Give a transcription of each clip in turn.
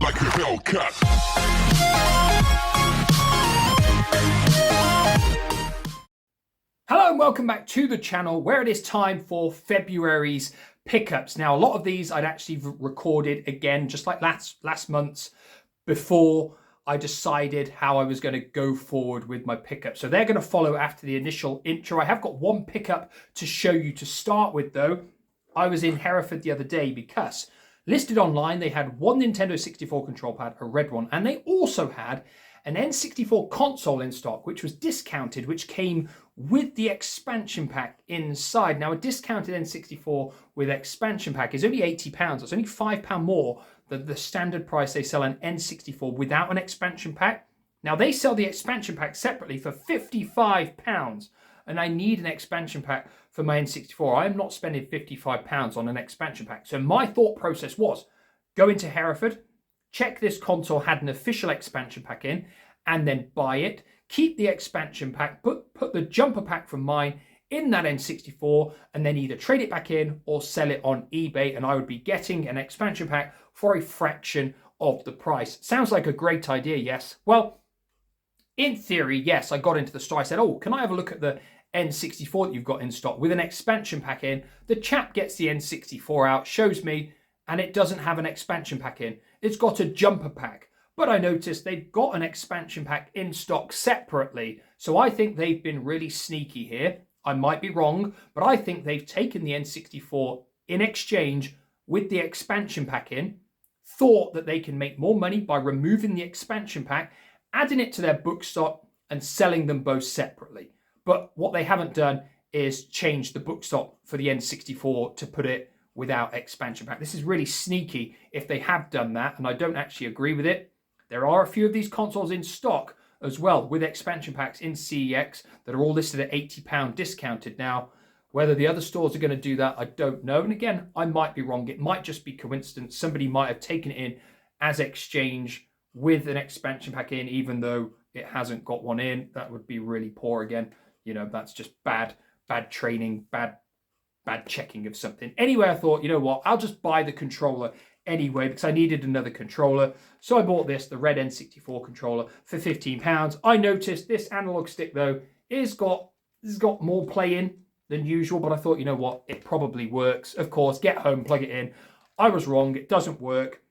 like a Hellcat. Hello and welcome back to the channel where it is time for February's pickups. Now, a lot of these I'd actually recorded again, just like last month's, before I decided how I was going to go forward with my pickup. So they're going to follow after the initial intro. I have got one pickup to show you to start with though. I was in Hereford the other day because listed online they had one Nintendo 64 control pad, a red one, and they also had an N64 console in stock, which was discounted, which came with the expansion pack inside. Now, a discounted N64 with expansion pack is only £80. It's only £5 more than the standard price they sell an N64 without an expansion pack. Now, they sell the expansion pack separately for £55, and I need an expansion pack for my N64. I am not spending £55 on an expansion pack. So my thought process was, go into Hereford, check this console had an official expansion pack in, and then buy it. Keep the expansion pack, put the jumper pack from mine in that N64, and then either trade it back in or sell it on eBay, and I would be getting an expansion pack for a fraction of the price. Sounds like a great idea, yes? Well, in theory, yes. I got into the store. I said, oh, can I have a look at the N64 that you've got in stock with an expansion pack in? The chap gets the N64 out, shows me, and it doesn't have an expansion pack in. It's got a jumper pack. But I noticed they've got an expansion pack in stock separately. So I think they've been really sneaky here. I might be wrong, but I think they've taken the N64 in exchange with the expansion pack in, thought that they can make more money by removing the expansion pack, adding it to their book stock and selling them both separately. But what they haven't done is change the book stock for the N64 to put it without expansion pack. This is really sneaky if they have done that, and I don't actually agree with it. There are a few of these consoles in stock as well with expansion packs in CEX that are all listed at £80 discounted now. Whether the other stores are going to do that, I don't know. And again, I might be wrong. It might just be coincidence. Somebody might have taken it in as exchange with an expansion pack in, even though it hasn't got one in. That would be really poor again. You know, that's just bad training, bad checking of something. Anyway, I thought, you know what, I'll just buy the controller anyway because I needed another controller. So I bought this, the red N64 controller, for £15. I noticed this analog stick though has got more play in than usual, but I thought, you know what, it probably works. Of course, get home, plug it in. I was wrong, it doesn't work.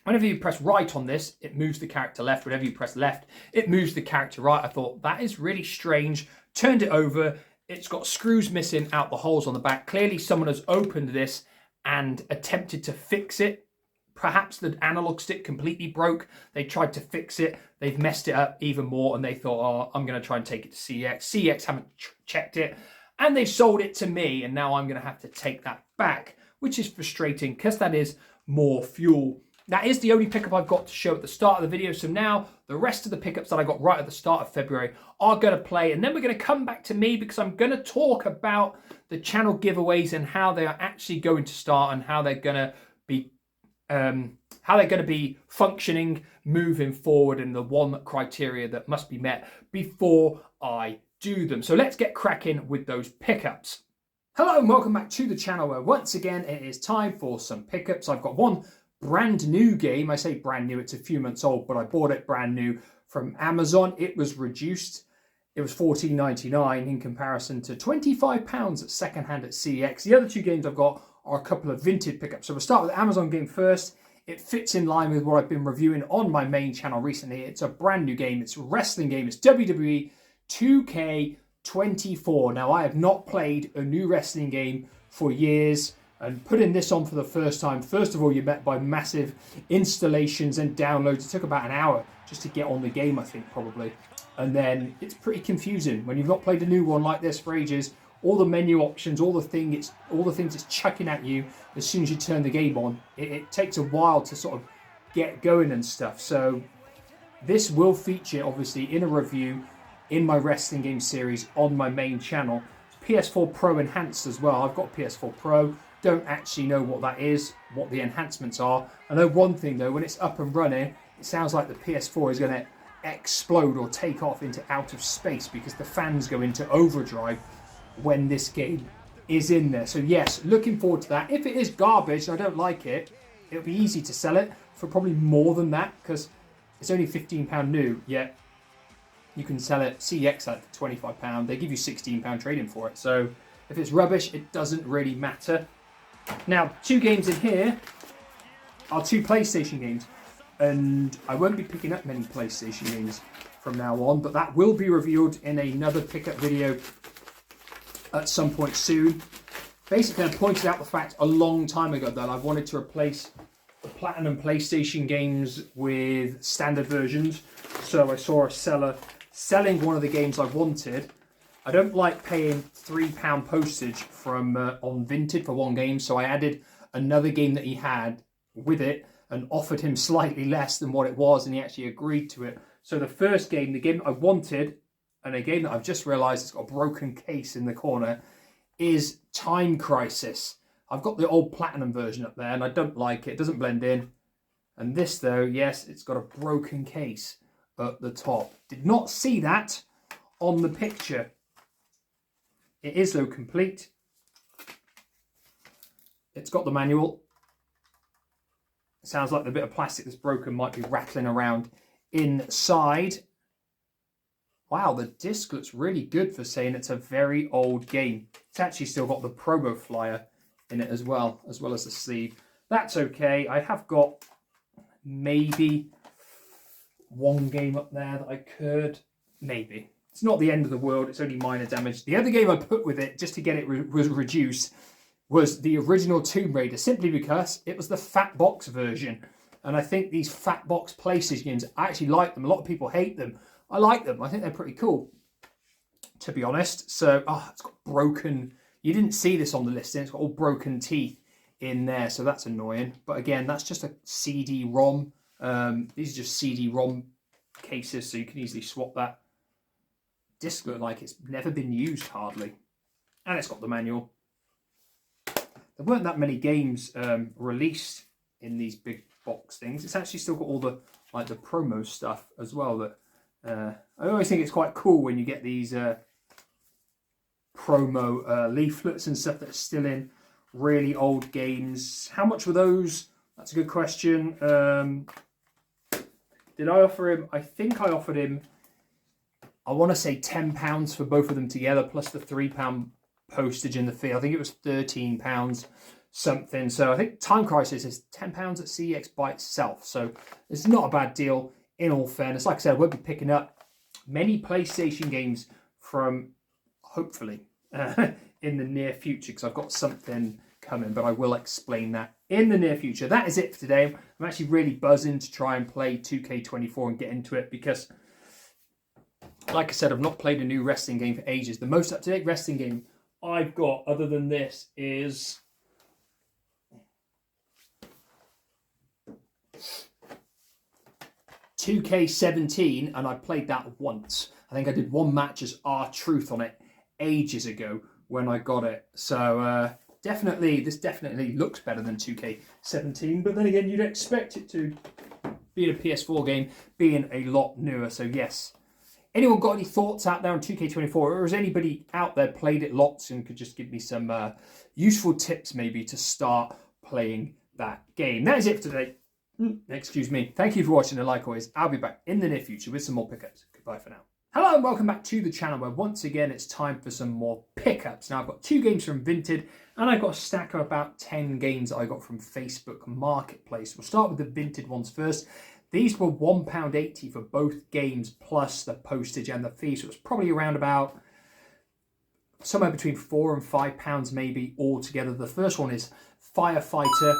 Whenever you press right on this, it moves the character left. Whenever you press left, it moves the character right. I thought, that is really strange. Turned it over. It's got screws missing out the holes on the back. Clearly, someone has opened this and attempted to fix it. Perhaps the analog stick completely broke. They tried to fix it. They've messed it up even more, and they thought, oh, I'm going to try and take it to CEX. CEX haven't checked it, and they sold it to me, and now I'm going to have to take that back, which is frustrating because that is more fuel. That is the only pickup I've got to show at the start of the video. So now the rest of the pickups that I got right at the start of February are going to play. And then we're going to come back to me because I'm going to talk about the channel giveaways and how they are actually going to start and how they're going to be functioning moving forward and the one criteria that must be met before I do them. So let's get cracking with those pickups. Hello and welcome back to the channel where once again it is time for some pickups. I've got one brand new game. I say brand new, it's a few months old, but I bought it brand new from Amazon. It was reduced. It was $14.99 in comparison to £25 at secondhand at CEX. The other two games I've got are a couple of vintage pickups. So we'll start with the Amazon game first. It fits in line with what I've been reviewing on my main channel recently. It's a brand new game. It's a wrestling game. It's WWE 2K24. Now, I have not played a new wrestling game for years. And putting this on for the first time, first of all, you're met by massive installations and downloads. It took about an hour just to get on the game, I think, probably. And then it's pretty confusing when you've not played a new one like this for ages. All the menu options, all the things it's chucking at you as soon as you turn the game on. It takes a while to sort of get going and stuff. So this will feature, obviously, in a review in my wrestling game series on my main channel. PS4 Pro enhanced as well. I've got PS4 Pro. Don't actually know what that is, what the enhancements are. I know one thing though, when it's up and running, it sounds like the PS4 is going to explode or take off into outer space because the fans go into overdrive when this game is in there. So yes, looking forward to that. If it is garbage and I don't like it, it'll be easy to sell it for probably more than that because it's only £15 new, yet you can sell it CEX at £25. They give you £16 trading for it. So if it's rubbish, it doesn't really matter. Now, 2 games in here are 2 PlayStation games. And I won't be picking up many PlayStation games from now on, but that will be revealed in another pickup video at some point soon. Basically, I pointed out the fact a long time ago that I wanted to replace the Platinum PlayStation games with standard versions. So I saw a seller selling one of the games I wanted. I don't like paying £3 postage from on Vinted for one game, so I added another game that he had with it and offered him slightly less than what it was, and he actually agreed to it. So the first game, the game I wanted, and a game that I've just realised it's got a broken case in the corner, is Time Crisis. I've got the old Platinum version up there, and I don't like it. It doesn't blend in. And this, though, yes, it's got a broken case at the top. Did not see that on the picture. It is, though, complete. It's got the manual. It sounds like the bit of plastic that's broken might be rattling around inside. Wow, the disc looks really good for saying it's a very old game. It's actually still got the promo flyer in it as well as the sleeve. That's okay. I have got maybe one game up there that I could. Maybe. It's not the end of the world. It's only minor damage. The other game I put with it, just to get it reduced, was the original Tomb Raider, simply because it was the fat box version. And I think these fat box PlayStation games, I actually like them. A lot of people hate them. I like them. I think they're pretty cool, to be honest. So, it's got broken... You didn't see this on the listing. It's got all broken teeth in there, so that's annoying. But again, that's just a CD-ROM. These are just CD-ROM cases, so you can easily swap that. Disc looks like it's never been used, hardly. And it's got the manual. There weren't that many games released in these big box things. It's actually still got all the the promo stuff as well. That I always think it's quite cool when you get these promo leaflets and stuff that's still in really old games. How much were those? That's a good question. Did I offer him? I think I offered him, I want to say £10 for both of them together, plus the £3 postage and the fee. I think it was £13 something. So I think Time Crisis is £10 at CEX by itself. So it's not a bad deal in all fairness. Like I said, I won't be picking up many PlayStation games from, hopefully, in the near future, because I've got something coming, but I will explain that in the near future. That is it for today. I'm actually really buzzing to try and play 2K24 and get into it, because like I said, I've not played a new wrestling game for ages. The most up-to-date wrestling game I've got, other than this, is $2K17, and I played that once. I think I did one match as R-Truth on it ages ago when I got it. So this definitely looks better than 2K17, but then again, you'd expect it to, being a PS4 game, being a lot newer. So yes. Anyone got any thoughts out there on 2K24, or has anybody out there played it lots and could just give me some useful tips maybe to start playing that game? That is it for today. Excuse me. Thank you for watching, and like always, I'll be back in the near future with some more pickups. Goodbye for now. Hello and welcome back to the channel, where once again it's time for some more pickups. Now I've got 2 games from Vinted, and I've got a stack of about 10 games that I got from Facebook Marketplace. We'll start with the Vinted ones first. These were £1.80 for both games, plus the postage and the fee. So it was probably around about somewhere between £4 and £5 maybe altogether. The first one is Firefighter.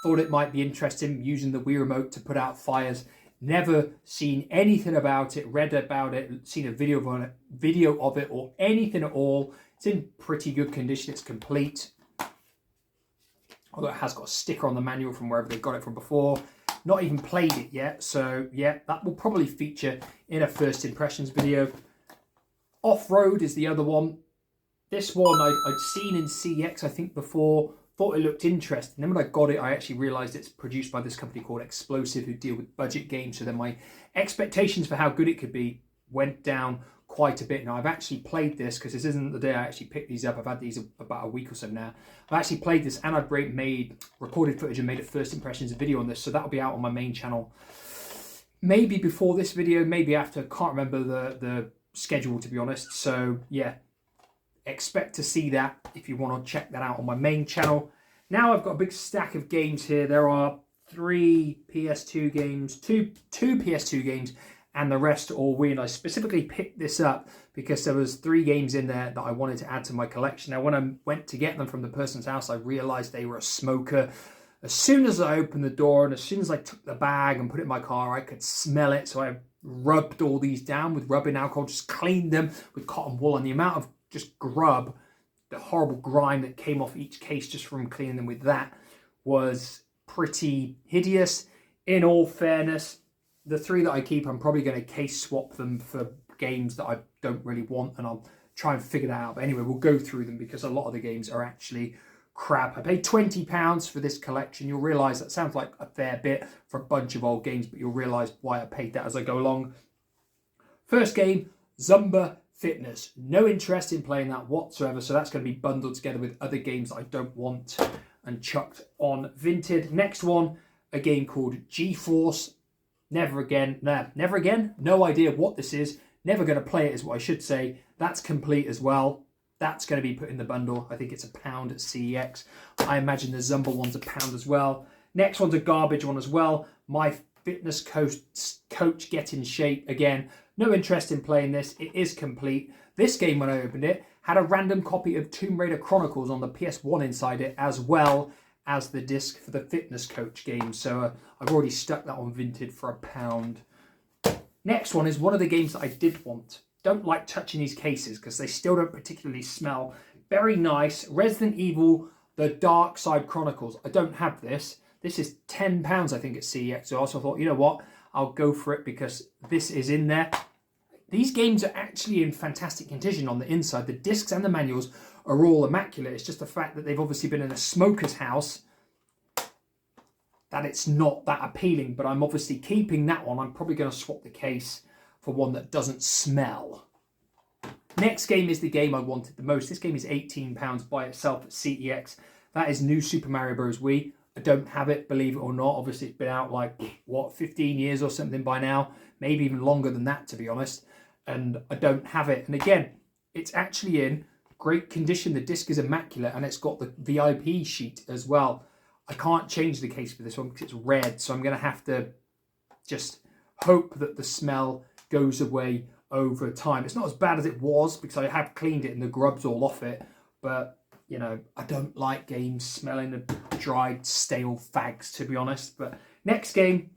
Thought it might be interesting, using the Wii Remote to put out fires. Never seen anything about it, read about it, seen a video of it or anything at all. It's in pretty good condition. It's complete. Although it has got a sticker on the manual from wherever they got it from before. Not even played it yet, so yeah, that will probably feature in a first impressions video. Off-Road is the other one. This one I'd seen in CEX, I think, before. Thought it looked interesting. Then when I got it, I actually realised it's produced by this company called Explosive, who deal with budget games. So then my expectations for how good it could be went down quite a bit now. I've actually played this because this isn't the day I actually picked these up. I've had these about a week or so now. I've actually played this and I've recorded footage and made a first impressions video on this. So that'll be out on my main channel. Maybe before this video, maybe after. Can't remember the schedule, to be honest. So yeah, expect to see that if you want to check that out on my main channel. Now I've got a big stack of games here. There are 3 PS2 games, two PS2 games, and the rest are all Wii. And I specifically picked this up because there was 3 games in there that I wanted to add to my collection. Now, when I went to get them from the person's house, I realized they were a smoker. As soon as I opened the door and as soon as I took the bag and put it in my car, I could smell it. So I rubbed all these down with rubbing alcohol, just cleaned them with cotton wool, and the amount of just grub, the horrible grime that came off each case just from cleaning them with that was pretty hideous. In all fairness, the 3 that I keep, I'm probably going to case swap them for games that I don't really want, and I'll try and figure that out. But anyway, we'll go through them because a lot of the games are actually crap. I paid £20 for this collection. You'll realise that sounds like a fair bit for a bunch of old games, but you'll realise why I paid that as I go along. First game, Zumba Fitness. No interest in playing that whatsoever, so that's going to be bundled together with other games that I don't want and chucked on Vinted. Next one, a game called G-Force. Never again. No idea what this is. Never going to play it is what I should say. That's complete as well. That's going to be put in the bundle. I think it's £1 at CEX. I imagine the Zumba one's £1 as well. Next one's a garbage one as well. My Fitness Coach Get in Shape. Again, no interest in playing this. It is complete. This game, when I opened it, had a random copy of Tomb Raider Chronicles on the PS1 inside it, as well as the disc for the Fitness Coach game. So I've already stuck that on Vinted for £1. Next one is one of the games that I did want. Don't like touching these cases because they still don't particularly smell. Very nice. Resident Evil, The Dark Side Chronicles. I don't have this. This is £10, I think, at CEX. So I also thought, you know what? I'll go for it because this is in there. These games are actually in fantastic condition on the inside. The discs and the manuals are all immaculate. It's just the fact that they've obviously been in a smoker's house that it's not that appealing. But I'm obviously keeping that one. I'm probably going to swap the case for one that doesn't smell. Next game is the game I wanted the most. This game is £18 by itself at CEX. That is New Super Mario Bros. Wii. I don't have it, believe it or not. Obviously, it's been out like, 15 years or something by now. Maybe even longer than that, to be honest. And I don't have it. And again, it's actually in great condition. The disc is immaculate and it's got the VIP sheet as well. I can't change the case for this one because it's red. So I'm going to have to just hope that the smell goes away over time. It's not as bad as it was because I have cleaned it and the grub's all off it. But, you know, I don't like games smelling of dried, stale fags, to be honest. But next game,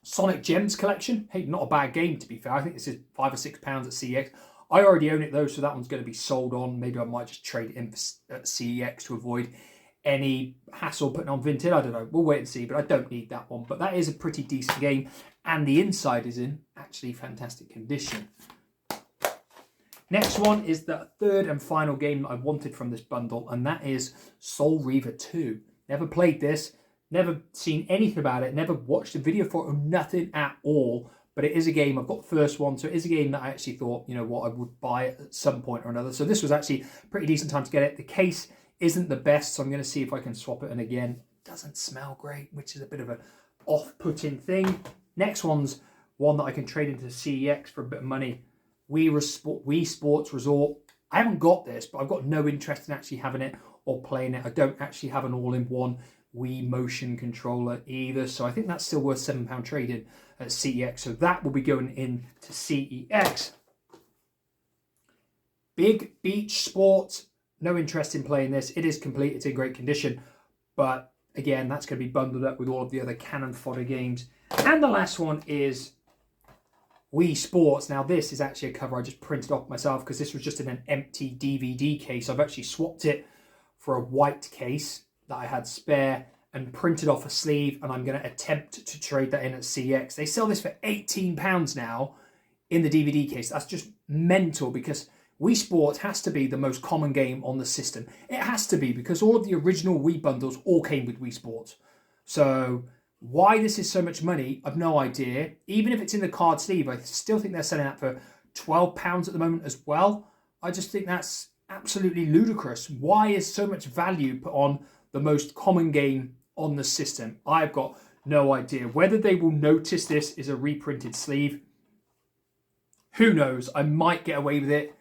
Sonic Gems Collection. Hey, not a bad game, to be fair. I think this is £5 or £6 at CEX. I already own it, though, so that one's going to be sold on. Maybe I might just trade it in at CEX to avoid any hassle putting on Vinted. I don't know. We'll wait and see, but I don't need that one. But that is a pretty decent game, and the inside is in actually fantastic condition. Next one is the third and final game that I wanted from this bundle, and that is Soul Reaver 2. Never played this, never seen anything about it, never watched a video for it, or nothing at all. But it is a game, I've got the first one, so it is a game that I actually thought, you know what, I would buy it at some point or another. So this was actually a pretty decent time to get it. The case isn't the best, so I'm going to see if I can swap it. And again, it doesn't smell great, which is a bit of an off-putting thing. Next one's one that I can trade into CEX for a bit of money. Wii Sports Resort. I haven't got this, but I've got no interest in actually having it or playing it. I don't actually have an all-in-one Wii motion controller either, so I think that's still worth £7 trading at CEX. So that will be going into CEX. Big Beach Sports. No interest in playing this. It is complete. It's in great condition, but again, that's going to be bundled up with all of the other cannon fodder games. And the last one is Wii Sports. Now, this is actually a cover I just printed off myself because this was just in an empty DVD case. I've actually swapped it for a white case that I had spare and printed off a sleeve, and I'm going to attempt to trade that in at CEX. They sell this for £18 now in the DVD case. That's just mental because Wii Sports has to be the most common game on the system. It has to be because all of the original Wii bundles all came with Wii Sports. So why this is so much money, I've no idea. Even if it's in the card sleeve, I still think they're selling that for £12 at the moment as well. I just think that's absolutely ludicrous. Why is so much value put on the most common game on the system? I've got no idea. Whether they will notice this is a reprinted sleeve, who knows? I might get away with it.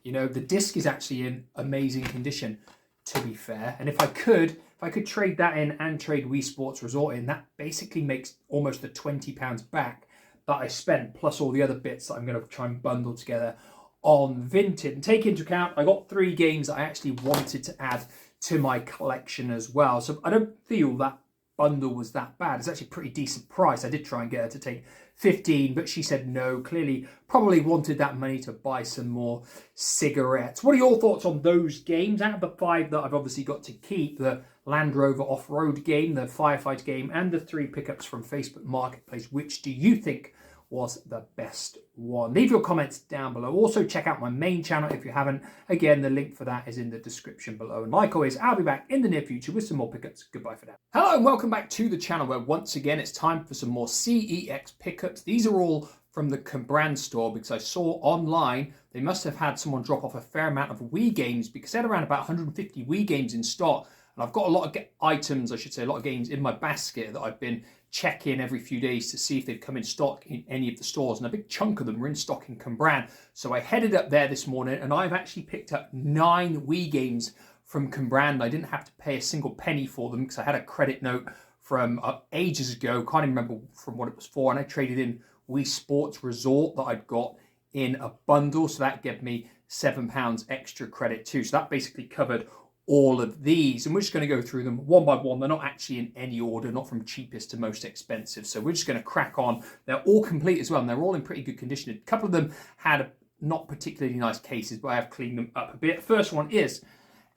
You know, the disc is actually in amazing condition, to be fair. And if I could trade that in and trade Wii Sports Resort in, that basically makes almost the £20 back that I spent, plus all the other bits that I'm going to try and bundle together on Vinted. And take into account, I got 3 games that I actually wanted to add to my collection as well. So I don't feel that bundle was that bad. It's actually a pretty decent price. I did try and get her to take 15, but she said no. Clearly probably wanted that money to buy some more cigarettes. What are your thoughts on those games? Out of the 5 that I've obviously got to keep, the Land Rover off-road game, the Firefight game, and the 3 pickups from Facebook Marketplace, which do you think was the best one? Leave your comments down below. Also check out my main channel if you haven't. Again, the link for that is in the description below. And like always, I'll be back in the near future with some more pickups. Goodbye for now. Hello and welcome back to the channel, where once again it's time for some more CEX pickups. These are all from the Cambran store, because I saw online they must have had someone drop off a fair amount of Wii games, because they had around about 150 Wii games in stock. And I've got a lot of items, I should say, a lot of games in my basket that I've been checking every few days to see if they've come in stock in any of the stores. And a big chunk of them were in stock in Cambran. So I headed up there this morning and I've actually picked up 9 Wii games from Cambran. I didn't have to pay a single penny for them because I had a credit note from ages ago. Can't even remember from what it was for. And I traded in Wii Sports Resort that I'd got in a bundle. So that gave me £7 extra credit too. So that basically covered all of these, and we're just going to go through them one by one. They're not actually in any order, not from cheapest to most expensive. So we're just going to crack on. They're all complete as well, and they're all in pretty good condition. A couple of them had not particularly nice cases, but I have cleaned them up a bit. First one is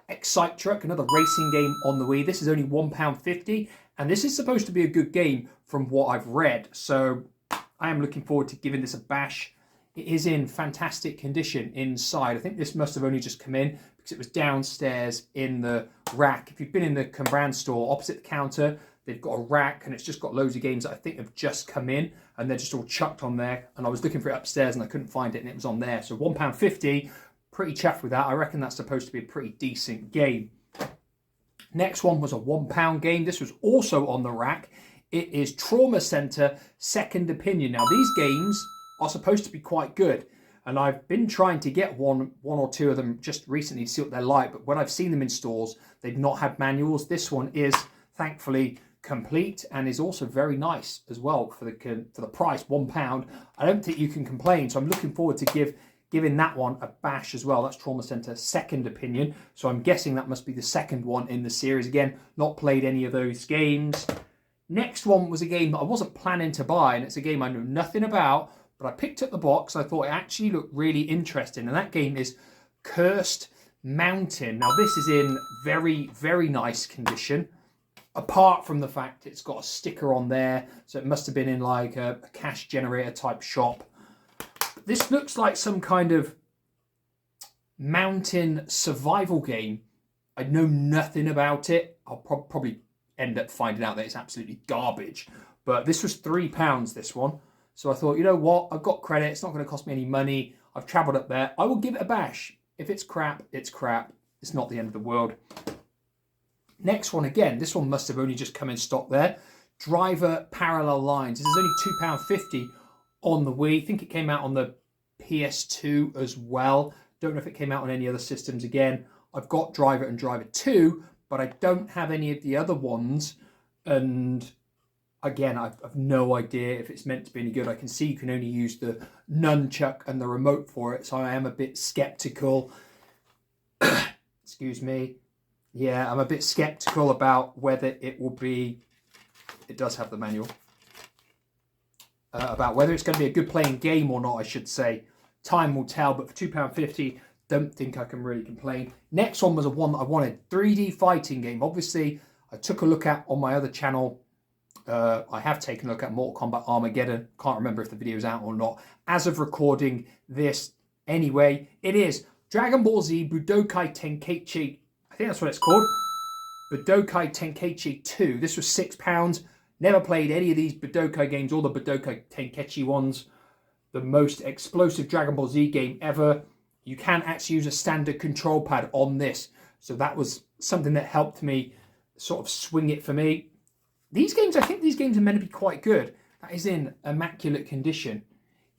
Excite Truck, another racing game on the Wii. This is only £1.50, and this is supposed to be a good game from what I've read. So I am looking forward to giving this a bash. It is in fantastic condition inside. I think this must have only just come in because it was downstairs in the rack. If you've been in the Cambran store, opposite the counter, they've got a rack and it's just got loads of games that I think have just come in and they're just all chucked on there. And I was looking for it upstairs and I couldn't find it and it was on there. So £1.50, pretty chuffed with that. I reckon that's supposed to be a pretty decent game. Next one was a £1 game. This was also on the rack. It is Trauma Center Second Opinion. Now these games are supposed to be quite good. And I've been trying to get one or two of them just recently to see what they're like. But when I've seen them in stores, they've not had manuals. This one is thankfully complete and is also very nice as well for the price, £1. I don't think you can complain. So I'm looking forward to giving that one a bash as well. That's Trauma Center Second Opinion. So I'm guessing that must be the second one in the series. Again, not played any of those games. Next one was a game that I wasn't planning to buy, and it's a game I know nothing about. But I picked up the box. I thought it actually looked really interesting. And that game is Cursed Mountain. Now, this is in very, very nice condition. Apart from the fact it's got a sticker on there. So it must have been in like a cash generator type shop. But this looks like some kind of mountain survival game. I know nothing about it. I'll probably end up finding out that it's absolutely garbage. But this was £3, this one. So I thought, you know what, I've got credit, it's not going to cost me any money, I've travelled up there, I will give it a bash. If it's crap, it's crap. It's not the end of the world. Next one again, this one must have only just come in stock there. Driver Parallel Lines. This is only £2.50 on the Wii. I think it came out on the PS2 as well. Don't know if it came out on any other systems again. I've got Driver and Driver 2, but I don't have any of the other ones. And again, I've no idea if it's meant to be any good. I can see you can only use the nunchuck and the remote for it, so I am a bit skeptical. Excuse me. Yeah, I'm a bit skeptical about whether it will be... It does have the manual. About whether it's going to be a good playing game or not, I should say. Time will tell, but for £2.50, don't think I can really complain. Next one was one that I wanted. 3D fighting game. Obviously, I took a look at on my other channel. I have taken a look at Mortal Kombat Armageddon. Can't remember if the video is out or not. As of recording this, anyway, it is Dragon Ball Z Budokai Tenkaichi. I think that's what it's called. Budokai Tenkaichi 2. This was £6. Never played any of these Budokai games, all the Budokai Tenkaichi ones. the most explosive Dragon Ball Z game ever. You can actually use a standard control pad on this. So that was something that helped me sort of swing it for me. These games, I think these games are meant to be quite good. That is in immaculate condition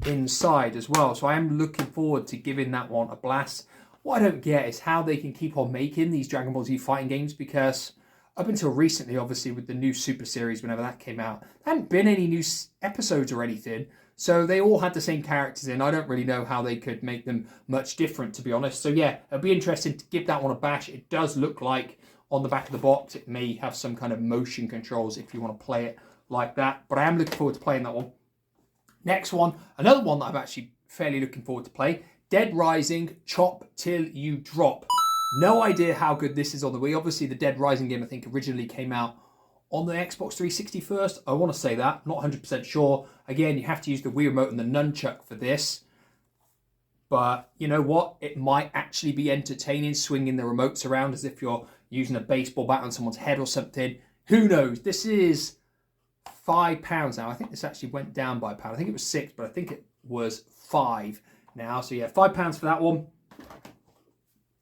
inside as well. So I am looking forward to giving that one a blast. What I don't get is how they can keep on making these Dragon Ball Z fighting games, because up until recently, obviously, with the new Super Series, whenever that came out, there hadn't been any new episodes or anything. So they all had the same characters in. I don't really know how they could make them much different, to be honest. So yeah, it'll be interesting to give that one a bash. It does look like on the back of the box, it may have some kind of motion controls if you want to play it like that. But I am looking forward to playing that one. Next one, another one that I'm actually fairly looking forward to play. Dead Rising, Chop Till You Drop. No idea how good this is on the Wii. Obviously, the Dead Rising game, I think, originally came out on the Xbox 360 first. I want to say that. Not 100% sure. Again, you have to use the Wii Remote and the Nunchuck for this. But you know what? It might actually be entertaining, swinging the remotes around as if you're using a baseball bat on someone's head or something. Who knows? This is £5 now. I think this actually went down by a pound. I think it was £6, but I think it was £5 now. So yeah, £5 for that one.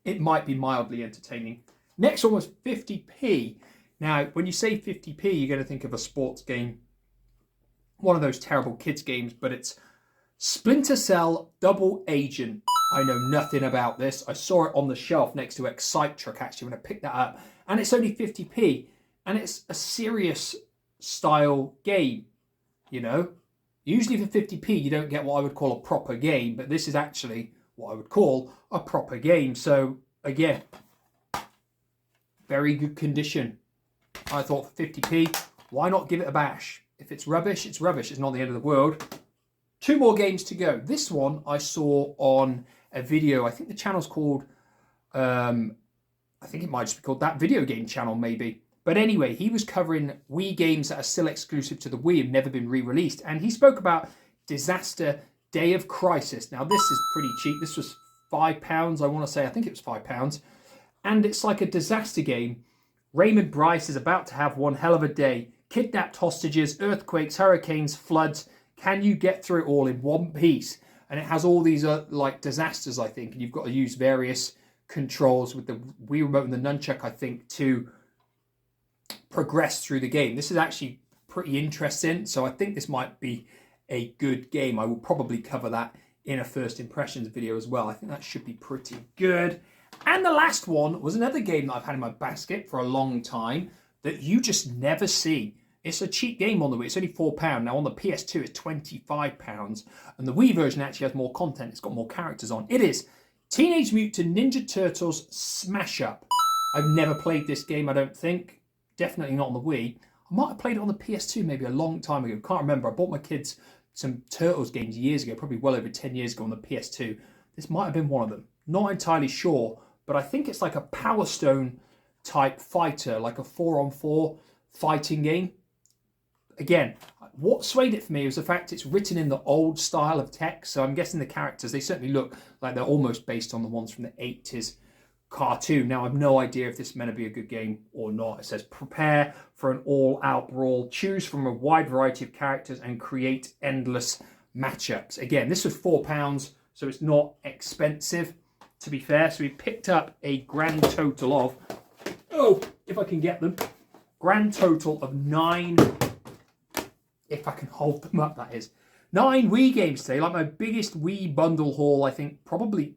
It might be mildly entertaining. Next one was 50p. Now, when you say 50p, you're going to think of a sports game. One of those terrible kids games, but it's Splinter Cell Double Agent. I know nothing about this. I saw it on the shelf next to Excite Truck actually when I picked that up. And it's only 50p. And it's a serious style game, you know. Usually for 50p, you don't get what I would call a proper game. But this is actually what I would call a proper game. So, again, very good condition. I thought for 50p, why not give it a bash? If it's rubbish, it's rubbish. It's not the end of the world. 2 more games to go. This one I saw on a video. I think the channel's called, I think it might just be called That Video Game Channel, maybe. But anyway, he was covering Wii games that are still exclusive to the Wii and never been re-released. And he spoke about Disaster Day of Crisis. Now, this is pretty cheap. This was £5, I want to say. I think it was £5. And it's like a disaster game. Raymond Bryce is about to have one hell of a day. Kidnapped hostages, earthquakes, hurricanes, floods. Can you get through it all in one piece? And it has all these like disasters, I think. And you've got to use various controls with the Wii Remote and the Nunchuck, I think, to progress through the game. This is actually pretty interesting. So I think this might be a good game. I will probably cover that in a first impressions video as well. I think that should be pretty good. And the last one was another game that I've had in my basket for a long time that you just never see. It's a cheap game on the Wii. It's only £4. Now on the PS2 it's £25. And the Wii version actually has more content. It's got more characters on. It is Teenage Mutant Ninja Turtles Smash Up. I've never played this game, I don't think. Definitely not on the Wii. I might have played it on the PS2 maybe a long time ago. Can't remember. I bought my kids some Turtles games years ago, probably well over 10 years ago on the PS2. This might have been one of them. Not entirely sure, but I think it's like a Power Stone type fighter, like a 4-on-4 fighting game. Again, what swayed it for me was the fact it's written in the old style of text. So I'm guessing the characters, they certainly look like they're almost based on the ones from the 80s cartoon. Now, I have no idea if this is meant to be a good game or not. It says, prepare for an all-out brawl. Choose from a wide variety of characters and create endless matchups. Again, this was £4, so it's not expensive, to be fair. So we picked up a grand total of, if I can get them, grand total of 9, if I can hold them up, that is. 9 Wii games today, like my biggest Wii bundle haul, I think, probably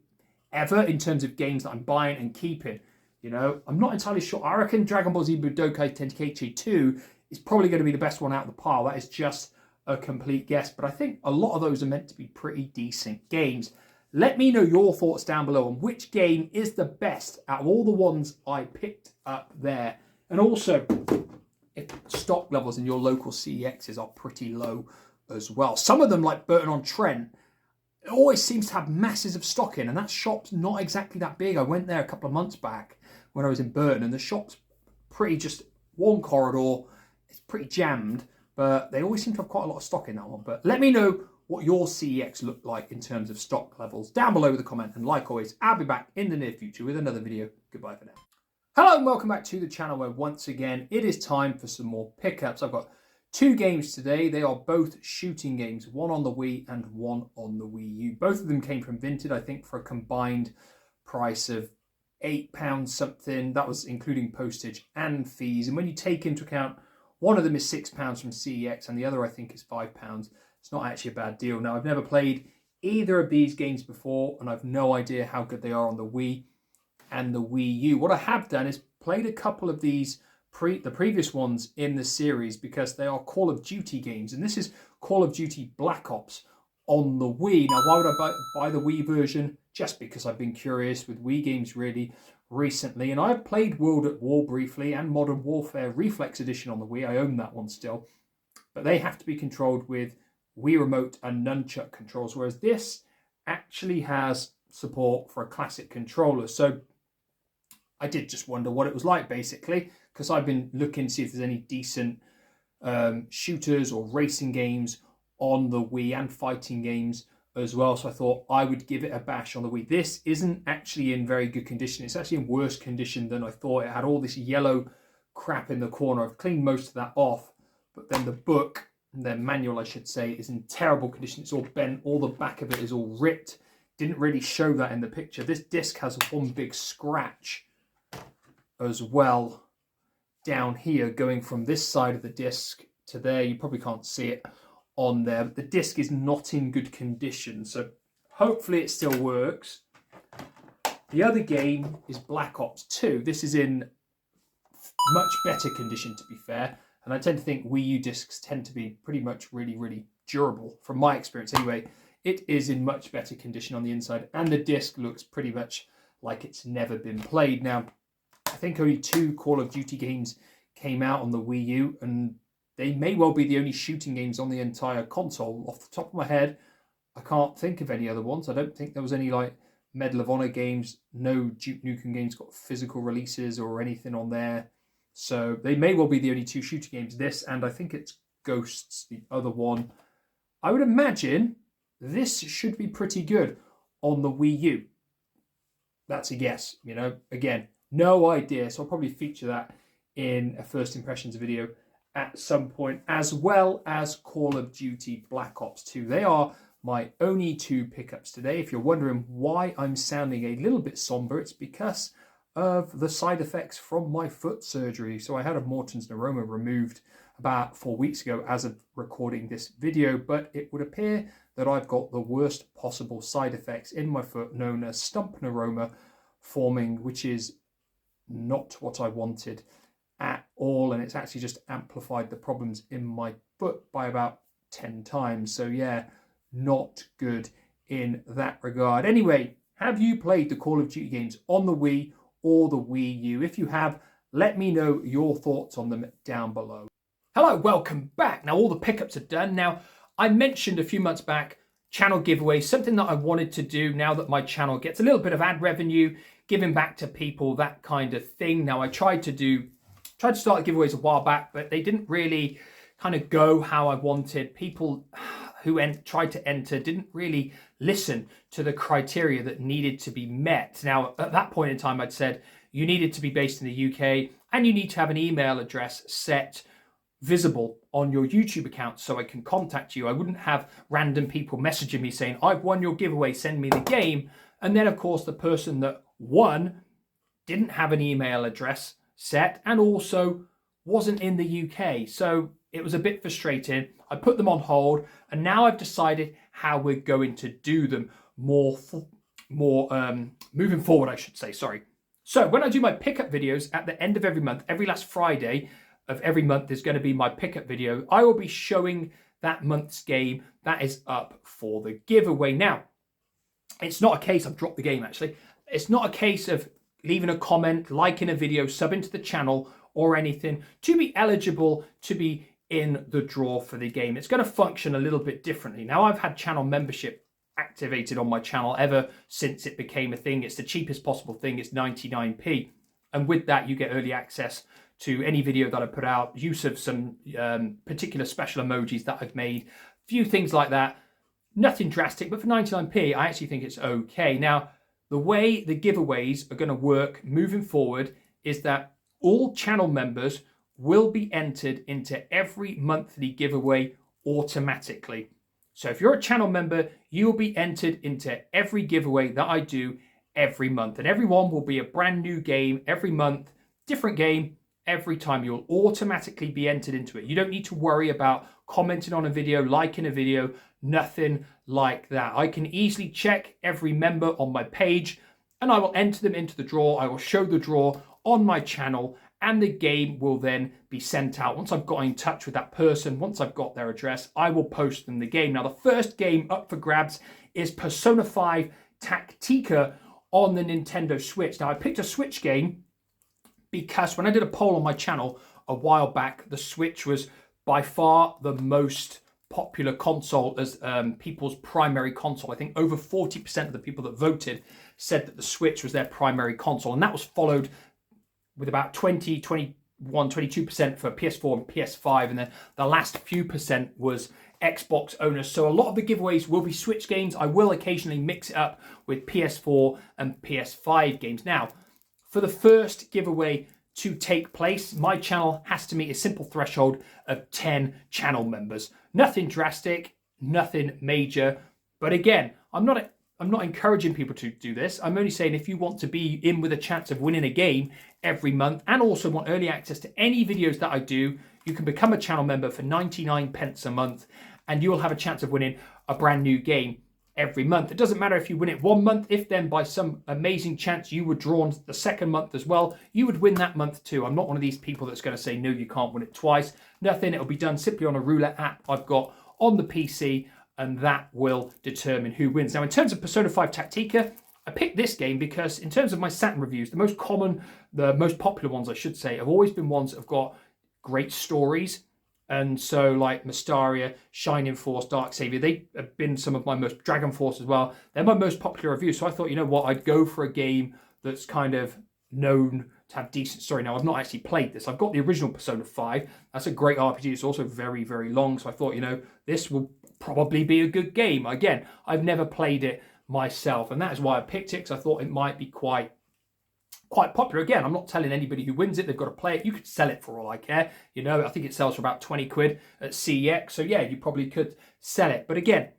ever in terms of games that I'm buying and keeping. You know, I'm not entirely sure. I reckon Dragon Ball Z Budokai Tenkaichi 2 is probably going to be the best one out of the pile. That is just a complete guess. But I think a lot of those are meant to be pretty decent games. Let me know your thoughts down below on which game is the best out of all the ones I picked up there. And also, if stock levels in your local CEXs are pretty low as well. Some of them, like Burton-on-Trent, it always seems to have masses of stock in, and that shop's not exactly that big. I went there a couple of months back when I was in Burton, and the shop's pretty just one corridor. It's pretty jammed, but they always seem to have quite a lot of stock in that one. But let me know what your CEX looked like in terms of stock levels down below with a comment. And like always, I'll be back in the near future with another video. Goodbye for now. Hello and welcome back to the channel where once again it is time for some more pickups. I've got 2 games today. They are both shooting games, one on the Wii and one on the Wii U. Both of them came from Vinted, I think, for a combined price of £8 something. That was including postage and fees. And when you take into account one of them is £6 from CEX and the other I think is £5, it's not actually a bad deal. Now, I've never played either of these games before and I've no idea how good they are on the Wii and the Wii U. What I have done is played a couple of these the previous ones in the series because they are Call of Duty games, and this is Call of Duty Black Ops on the Wii. Now, why would I buy the Wii version? Just because I've been curious with Wii games really recently, and I've played World at War briefly and Modern Warfare Reflex Edition on the Wii. I own that one still, but they have to be controlled with Wii Remote and Nunchuck controls, whereas this actually has support for a classic controller. So I did just wonder what it was like, basically, because I've been looking to see if there's any decent shooters or racing games on the Wii and fighting games as well. So I thought I would give it a bash on the Wii. This isn't actually in very good condition. It's actually in worse condition than I thought. It had all this yellow crap in the corner. I've cleaned most of that off, but then the book, the manual I should say, is in terrible condition. It's all bent. All the back of it is all ripped. Didn't really show that in the picture. This disc has one big scratch as well down here, going from this side of the disc to there. You probably can't see it on there, but the disc is not in good condition, so hopefully it still works. The other game is Black Ops 2. This is in much better condition, to be fair, and I tend to think Wii U discs tend to be pretty much really durable, from my experience anyway. It is in much better condition on the inside, and the disc looks pretty much like it's never been played. Now, I think only 2 Call of Duty games came out on the Wii U, and they may well be the only shooting games on the entire console. Off the top of my head, I can't think of any other ones. I don't think there was any like Medal of Honor games. No Duke Nukem games got physical releases or anything on there. So they may well be the only 2 shooting games. This, and I think it's Ghosts, the other one. I would imagine this should be pretty good on the Wii U. That's a guess, you know. Again, no idea. So I'll probably feature that in a first impressions video at some point, as well as Call of Duty Black Ops 2. They are my only 2 pickups today. If you're wondering why I'm sounding a little bit somber, it's because of the side effects from my foot surgery. So I had a Morton's neuroma removed about 4 weeks ago as of recording this video, but it would appear that I've got the worst possible side effects in my foot, known as stump neuroma forming, which is not what I wanted at all, and it's actually just amplified the problems in my foot by about 10 times. So yeah, not good in that regard. Anyway, have you played the Call of Duty games on the Wii or the Wii U? If you have, let me know your thoughts on them down below. Hello, welcome back. Now all the pickups are done. Now, I mentioned a few months back channel giveaways, something that I wanted to do now that my channel gets a little bit of ad revenue, giving back to people, that kind of thing. Now I tried to start giveaways a while back, but they didn't really kind of go how I wanted. People who tried to enter didn't really listen to the criteria that needed to be met. Now, at that point in time, I'd said you needed to be based in the UK and you need to have an email address set visible on your YouTube account so I can contact you. I wouldn't have random people messaging me saying, I've won your giveaway, send me the game. And then, of course, the person that won didn't have an email address set and also wasn't in the UK. So it was a bit frustrating. I put them on hold, and now I've decided how we're going to do them moving forward, I should say, sorry. So when I do my pickup videos at the end of every month, every last Friday of every month is going to be my pickup video. I will be showing that month's game that is up for the giveaway. Now, it's not a case, I've dropped the game actually, it's not a case of leaving a comment, liking a video, subbing to the channel or anything to be eligible to be in the draw for the game. It's going to function a little bit differently. Now, I've had channel membership activated on my channel ever since it became a thing. It's the cheapest possible thing. It's 99p. And with that, you get early access to any video that I put out, use of some particular special emojis that I've made, a few things like that. Nothing drastic, but for 99p, I actually think it's okay. Now, the way the giveaways are going to work moving forward is that all channel members will be entered into every monthly giveaway automatically. So if you're a channel member, you will be entered into every giveaway that I do every month. And every one will be a brand new game every month, different game every time. You'll automatically be entered into it. You don't need to worry about commenting on a video, liking a video, nothing like that. I can easily check every member on my page and I will enter them into the draw. I will show the draw on my channel and the game will then be sent out. Once I've got in touch with that person, once I've got their address, I will post them the game. Now, the first game up for grabs is Persona 5 Tactica on the Nintendo Switch. Now, I picked a Switch game because when I did a poll on my channel a while back, the Switch was by far the most popular console as people's primary console. I think over 40% of the people that voted said that the Switch was their primary console, and that was followed with about 20, 21, 22% for PS4 and PS5, and then the last few percent was Xbox owners. So a lot of the giveaways will be Switch games. I will occasionally mix it up with PS4 and PS5 games. Now, for the first giveaway to take place, my channel has to meet a simple threshold of 10 channel members. Nothing drastic, nothing major. But again, I'm not encouraging people to do this. I'm only saying if you want to be in with a chance of winning a game every month and also want early access to any videos that I do, you can become a channel member for 99 pence a month and you will have a chance of winning a brand new game every month. It doesn't matter if you win it one month. If then by some amazing chance you were drawn the second month as well, you would win that month too. I'm not one of these people that's going to say, no, you can't win it twice. Nothing. It'll be done simply on a roulette app I've got on the PC, and that will determine who wins. Now, in terms of Persona 5 Tactica, I picked this game because in terms of my Saturn reviews, the most common, the most popular ones, I should say, have always been ones that have got great stories. And so like Mystaria, Shining Force, Dark Savior, they have been some of my most, Dragon Force as well. They're my most popular reviews. So I thought, you know what, I'd go for a game that's kind of known to have decent story. Now, I've not actually played this. I've got the original Persona 5. That's a great RPG. It's also very, very long. So I thought, you know, this will probably be a good game. Again, I've never played it myself, and that is why I picked it, because I thought it might be quite popular. Again, I'm not telling anybody who wins it they've got to play it. You could sell it for all I care. You know, I think it sells for about 20 quid at CEX. So yeah, you probably could sell it. But again,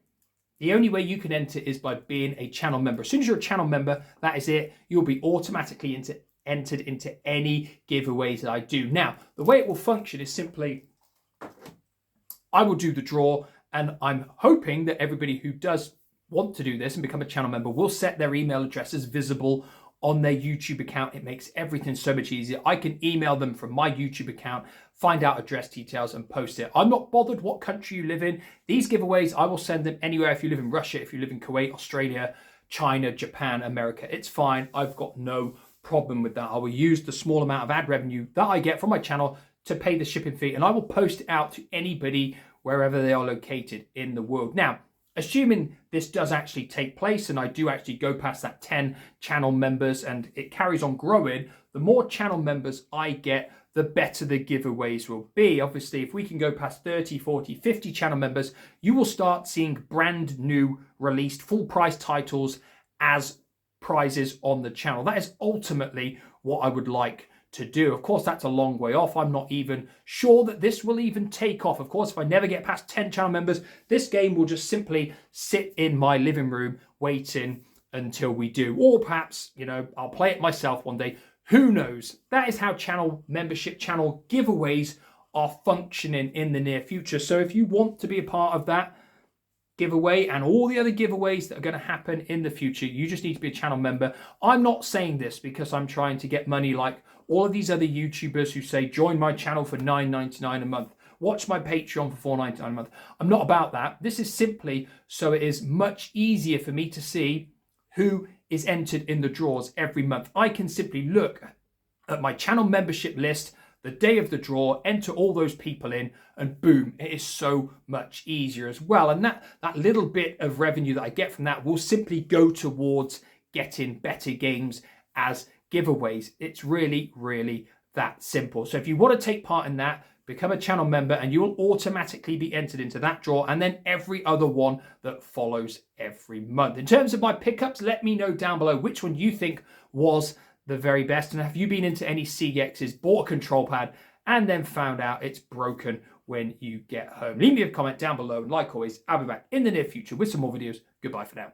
the only way you can enter is by being a channel member. As soon as you're a channel member, that is it. You'll be automatically entered into any giveaways that I do. Now, the way it will function is simply, I will do the draw, and I'm hoping that everybody who does want to do this and become a channel member will set their email addresses visible on their YouTube account. It makes everything so much easier. I can email them from my YouTube account, find out address details and post it. I'm not bothered what country you live in. These giveaways, I will send them anywhere. If you live in Russia, if you live in Kuwait, Australia, China, Japan, America, it's fine. I've got no problem with that. I will use the small amount of ad revenue that I get from my channel to pay the shipping fee, and I will post it out to anybody wherever they are located in the world. Now, assuming this does actually take place and I do actually go past that 10 channel members and it carries on growing, the more channel members I get, the better the giveaways will be. Obviously, if we can go past 30, 40, 50 channel members, you will start seeing brand new released full price titles as prizes on the channel. That is ultimately what I would like to do. Of course, that's a long way off. I'm not even sure that this will even take off. Of course, if I never get past 10 channel members, this game will just simply sit in my living room waiting until we do. Or perhaps, you know, I'll play it myself one day. Who knows? That is how channel membership, channel giveaways are functioning in the near future. So if you want to be a part of that giveaway and all the other giveaways that are going to happen in the future, you just need to be a channel member. I'm not saying this because I'm trying to get money like all of these other YouTubers who say, join my channel for $9.99 a month, watch my Patreon for $4.99 a month. I'm not about that. This is simply so it is much easier for me to see who is entered in the draws every month. I can simply look at my channel membership list the day of the draw, enter all those people in, and boom, it is so much easier as well. And that little bit of revenue that I get from that will simply go towards getting better games as giveaways. It's really, really that simple. So if you want to take part in that, become a channel member and you will automatically be entered into that draw, and then every other one that follows every month. In terms of my pickups, let me know down below which one you think was the very best, and have you been into any CEXs, bought a control pad and then found out it's broken when you get home. Leave me a comment down below, and like always, I'll be back in the near future with some more videos. Goodbye for now.